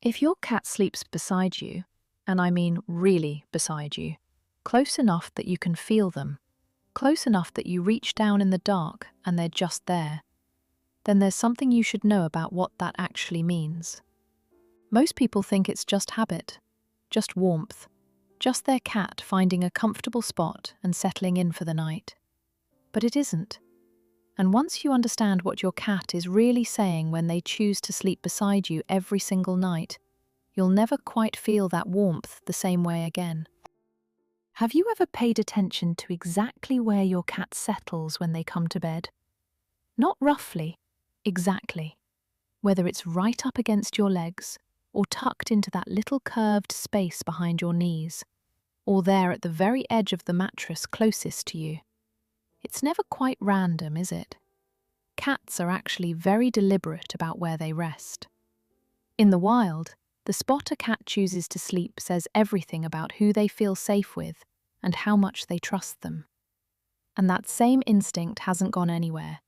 If your cat sleeps beside you, and I mean really beside you, close enough that you can feel them, close enough that you reach down in the dark and they're just there, then there's something you should know about what that actually means. Most people think it's just habit, just warmth, just their cat finding a comfortable spot and settling in for the night. But it isn't. And once you understand what your cat is really saying when they choose to sleep beside you every single night, you'll never quite feel that warmth the same way again. Have you ever paid attention to exactly where your cat settles when they come to bed? Not roughly, exactly. Whether it's right up against your legs, or tucked into that little curved space behind your knees, or there at the very edge of the mattress closest to you. It's never quite random, is it? Cats are actually very deliberate about where they rest. In the wild, the spot a cat chooses to sleep says everything about who they feel safe with and how much they trust them. And that same instinct hasn't gone anywhere.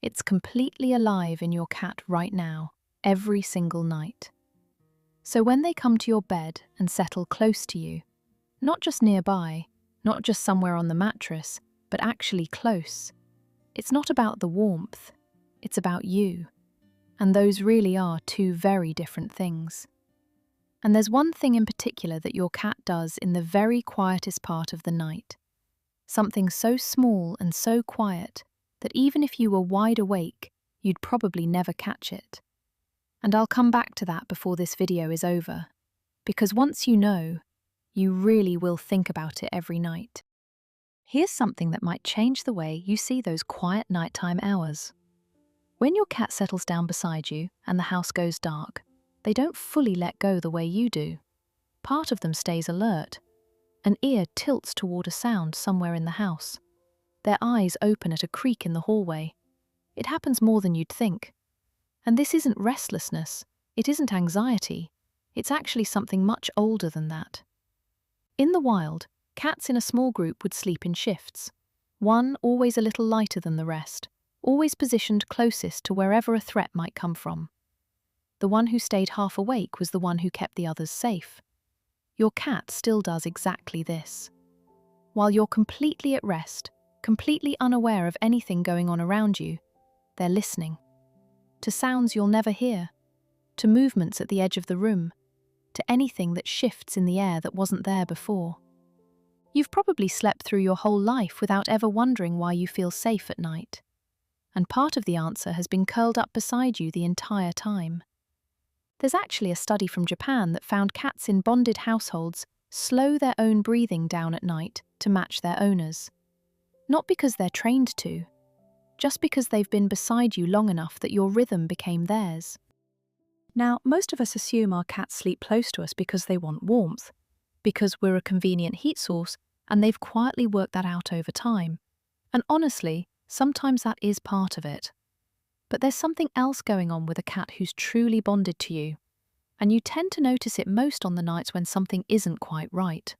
It's completely alive in your cat right now, every single night. So when they come to your bed and settle close to you, not just nearby, not just somewhere on the mattress, but actually close, it's not about the warmth, it's about you. And those really are two very different things. And there's one thing in particular that your cat does in the very quietest part of the night. Something so small and so quiet that even if you were wide awake, you'd probably never catch it. And I'll come back to that before this video is over, because once you know, you really will think about it every night. Here's something that might change the way you see those quiet nighttime hours. When your cat settles down beside you and the house goes dark, they don't fully let go the way you do. Part of them stays alert. An ear tilts toward a sound somewhere in the house. Their eyes open at a creak in the hallway. It happens more than you'd think. And this isn't restlessness, it isn't anxiety, it's actually something much older than that. In the wild, cats in a small group would sleep in shifts. One always a little lighter than the rest, always positioned closest to wherever a threat might come from. The one who stayed half awake was the one who kept the others safe. Your cat still does exactly this. While you're completely at rest, completely unaware of anything going on around you, they're listening. To sounds you'll never hear, to movements at the edge of the room, to anything that shifts in the air that wasn't there before. You've probably slept through your whole life without ever wondering why you feel safe at night. And part of the answer has been curled up beside you the entire time. There's actually a study from Japan that found cats in bonded households slow their own breathing down at night to match their owners. Not because they're trained to, just because they've been beside you long enough that your rhythm became theirs. Now, most of us assume our cats sleep close to us because they want warmth, because we're a convenient heat source, and they've quietly worked that out over time. And honestly, sometimes that is part of it. But there's something else going on with a cat who's truly bonded to you, and you tend to notice it most on the nights when something isn't quite right.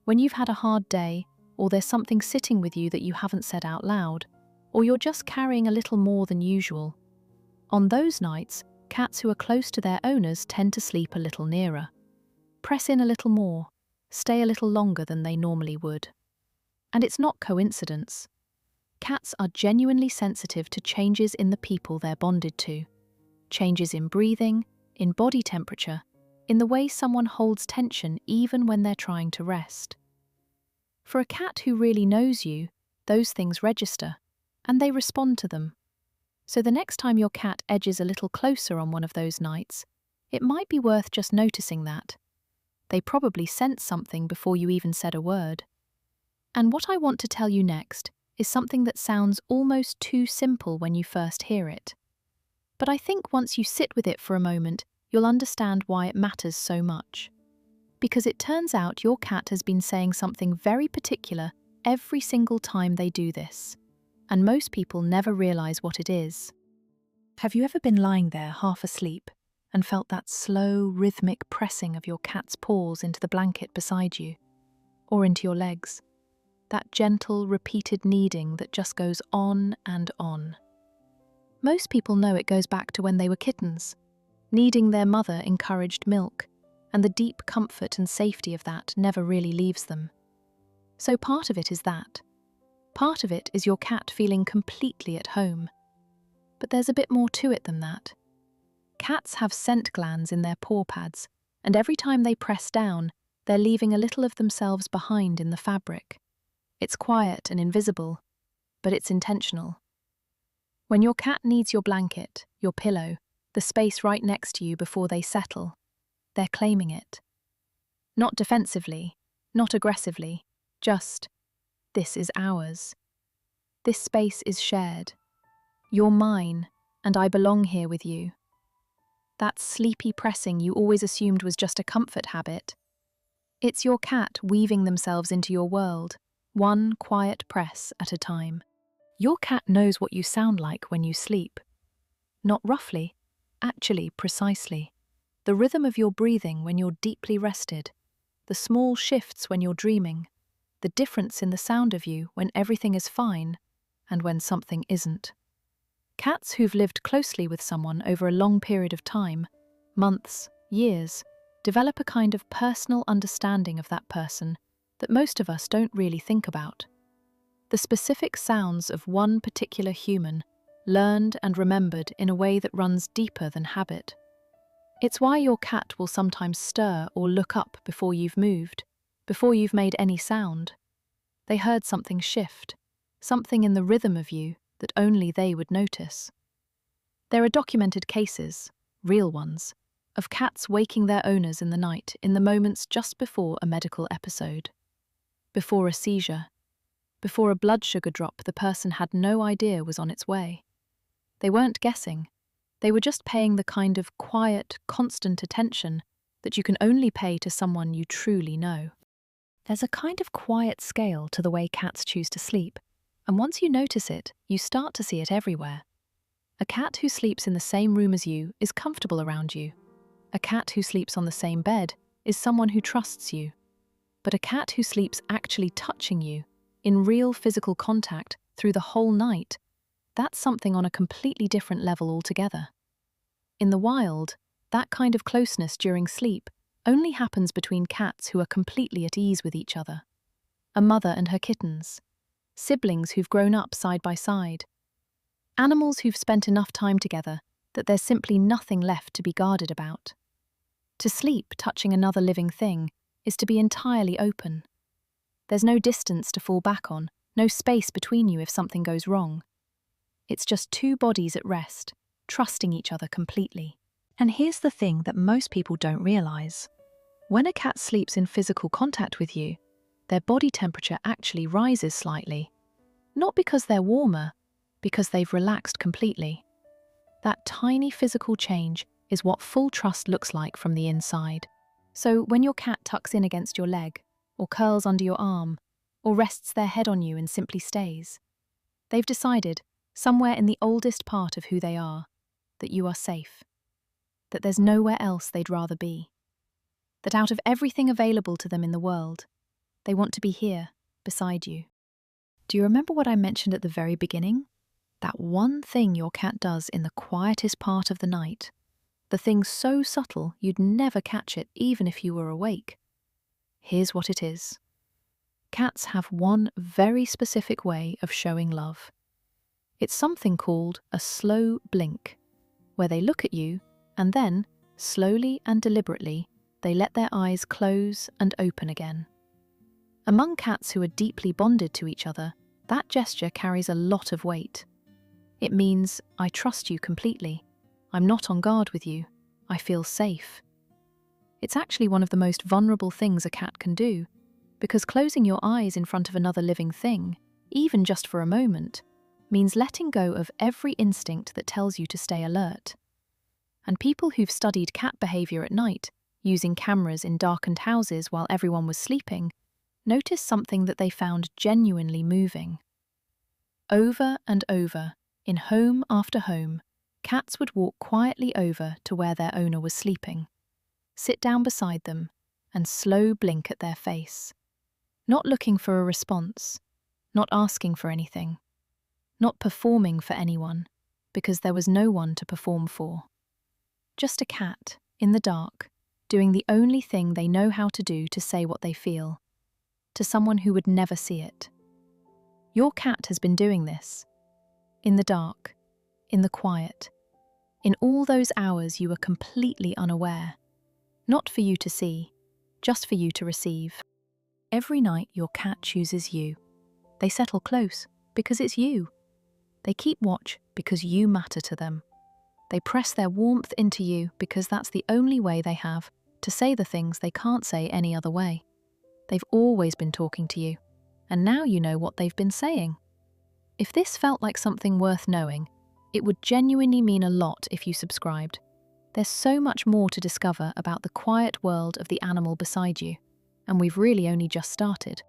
When you've had a hard day, or there's something sitting with you that you haven't said out loud, or you're just carrying a little more than usual. On those nights, cats who are close to their owners tend to sleep a little nearer, press in a little more, stay a little longer than they normally would. And it's not coincidence. Cats are genuinely sensitive to changes in the people they're bonded to. Changes in breathing, in body temperature, in the way someone holds tension even when they're trying to rest. For a cat who really knows you, those things register, and they respond to them. So the next time your cat edges a little closer on one of those nights, it might be worth just noticing that. They probably sensed something before you even said a word. And what I want to tell you next is something that sounds almost too simple when you first hear it. But I think once you sit with it for a moment, you'll understand why it matters so much. Because it turns out your cat has been saying something very particular every single time they do this. And most people never realize what it is. Have you ever been lying there half asleep and felt that slow, rhythmic pressing of your cat's paws into the blanket beside you, or into your legs? That gentle, repeated kneading that just goes on and on. Most people know it goes back to when they were kittens. Kneading their mother encouraged milk, and the deep comfort and safety of that never really leaves them. So part of it is that. Part of it is your cat feeling completely at home. But there's a bit more to it than that. Cats have scent glands in their paw pads, and every time they press down, they're leaving a little of themselves behind in the fabric. It's quiet and invisible, but it's intentional. When your cat needs your blanket, your pillow, the space right next to you before they settle, they're claiming it. Not defensively, not aggressively, just, this is ours. This space is shared. You're mine, and I belong here with you. That sleepy pressing you always assumed was just a comfort habit. It's your cat weaving themselves into your world, one quiet press at a time. Your cat knows what you sound like when you sleep. Not roughly, actually precisely. The rhythm of your breathing when you're deeply rested, the small shifts when you're dreaming, the difference in the sound of you when everything is fine and when something isn't. Cats who've lived closely with someone over a long period of time, months, years, develop a kind of personal understanding of that person that most of us don't really think about. The specific sounds of one particular human, learned and remembered in a way that runs deeper than habit. It's why your cat will sometimes stir or look up before you've moved, before you've made any sound. They heard something shift, something in the rhythm of you that only they would notice. There are documented cases, real ones, of cats waking their owners in the night in the moments just before a medical episode. Before a seizure, before a blood sugar drop the person had no idea was on its way. They weren't guessing. They were just paying the kind of quiet, constant attention that you can only pay to someone you truly know. There's a kind of quiet scale to the way cats choose to sleep, and once you notice it, you start to see it everywhere. A cat who sleeps in the same room as you is comfortable around you. A cat who sleeps on the same bed is someone who trusts you. But a cat who sleeps actually touching you, in real physical contact through the whole night, that's something on a completely different level altogether. In the wild, that kind of closeness during sleep only happens between cats who are completely at ease with each other. A mother and her kittens, siblings who've grown up side by side, animals who've spent enough time together that there's simply nothing left to be guarded about. To sleep touching another living thing is to be entirely open. There's no distance to fall back on, no space between you if something goes wrong. It's just two bodies at rest, trusting each other completely. And here's the thing that most people don't realize. When a cat sleeps in physical contact with you, their body temperature actually rises slightly. Not because they're warmer, because they've relaxed completely. That tiny physical change is what full trust looks like from the inside. So when your cat tucks in against your leg, or curls under your arm, or rests their head on you and simply stays, they've decided, somewhere in the oldest part of who they are, that you are safe, that there's nowhere else they'd rather be, that out of everything available to them in the world, they want to be here, beside you. Do you remember what I mentioned at the very beginning? That one thing your cat does in the quietest part of the night, the thing so subtle you'd never catch it even if you were awake. Here's what it is. Cats have one very specific way of showing love. It's something called a slow blink, where they look at you and then, slowly and deliberately, they let their eyes close and open again. Among cats who are deeply bonded to each other, that gesture carries a lot of weight. It means, I trust you completely. I'm not on guard with you. I feel safe. It's actually one of the most vulnerable things a cat can do, because closing your eyes in front of another living thing, even just for a moment, means letting go of every instinct that tells you to stay alert. And people who've studied cat behavior at night, using cameras in darkened houses while everyone was sleeping, noticed something that they found genuinely moving. Over and over, in home after home, cats would walk quietly over to where their owner was sleeping, sit down beside them, and slow blink at their face. Not looking for a response, not asking for anything, not performing for anyone, because there was no one to perform for. Just a cat, in the dark, doing the only thing they know how to do to say what they feel, to someone who would never see it. Your cat has been doing this, in the dark, in the quiet, in all those hours you were completely unaware. Not for you to see, just for you to receive. Every night your cat chooses you. They settle close because it's you. They keep watch because you matter to them. They press their warmth into you because that's the only way they have to say the things they can't say any other way. They've always been talking to you, and now you know what they've been saying. If this felt like something worth knowing, it would genuinely mean a lot if you subscribed. There's so much more to discover about the quiet world of the animal beside you, and we've really only just started.